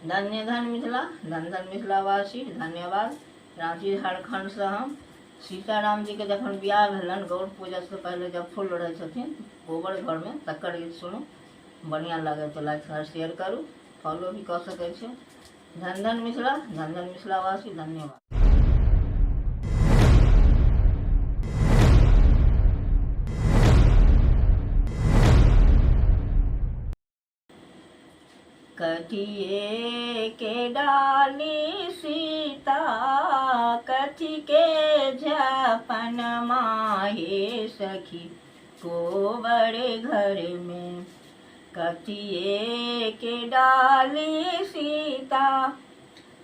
धन्य धन मिथिला, धन धन मिथिलावासी। धन्यवाद। रांची झारखंड से हम सीताराम जी के जखन बियाह भेलन गौड़ पूजा से पहले जब फूल रहे छथिन गोबर घर में तकर गीत सुनू, बढ़िया लगे तो लाइक शेयर करू, फॉलो भी कर सके छे। धन धन मिथिला, धन धन मिथिलावासी। धन्यवाद। कथिए के डाली सीता, कथी के झपन माहे सखी कोबर घर में। कथिए के डाली सीता,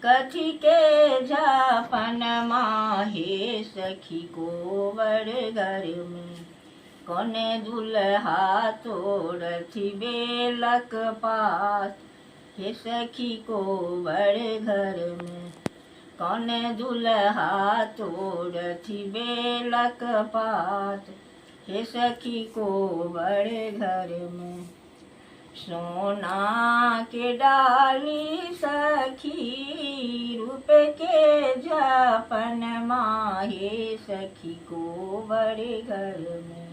कथी के झपन माहे सखी कोबर घर में। कोने दुल्हा तोड़थी बेलक पात, हे सखी को बड़े घर में। कौने दुल्हा तोड़थी बेलक पात, हे सखी को बड़े घर में। सोना के डाली सखी, रूप के झपन माहे सखी को बड़े घर में।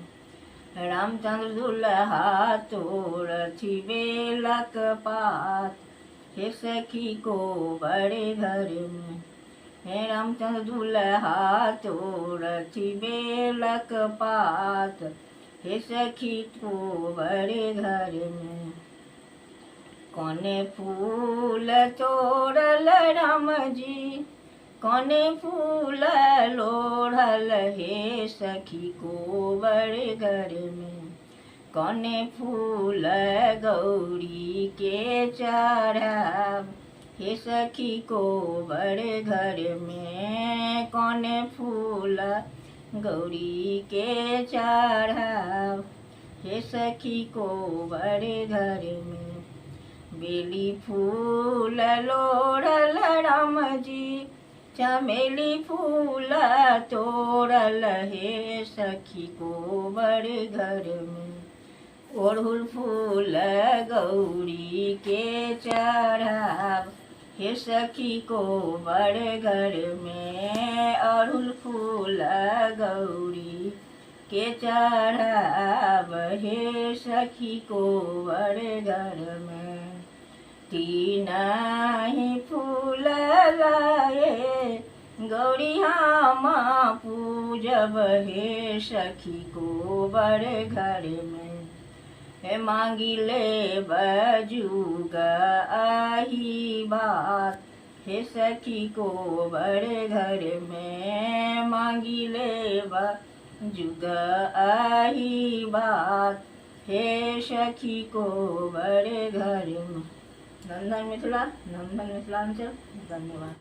रामचंद्र दुल्हा तोड़थी बेलक पात, हे सखी को बड़े घर में। हे रामचंद्र दुल्हा तोड़थी बेलक पात, हे सखी को बड़े घर में। कोने फूल तोड़ल राम जी, कोने फूल लोढ़ल हे सखी को बड़े घर में। कोने फूल गौरी के चढ़ाव, हे सखी को बड़े घर में। कोने फूल गौरी के चढ़ाव, हे सखी को बड़े घर में। बेली फूल लोढ़ल राम जी, चमेली फूल तोड़ल हे सखी को बड़े घर में। ओढ़ुल फूल गौरी के चढ़ाव, हे सखी को बड़े घर में। अड़हुल फूल गौरी के चढ़ाव, हे सखी को बड़े घर में। तीन ही फूल लाए गौरी हम पूजब, हे सखी को बड़े घर में। हे मांगी ले बजुग आही बात, हे सखी को बड़े घर में। मांगी ले बजुग आही बात, हे सखी को बड़े घर में। नंदन मिथिला, नंदन मिथिलांचल। धन्यवाद।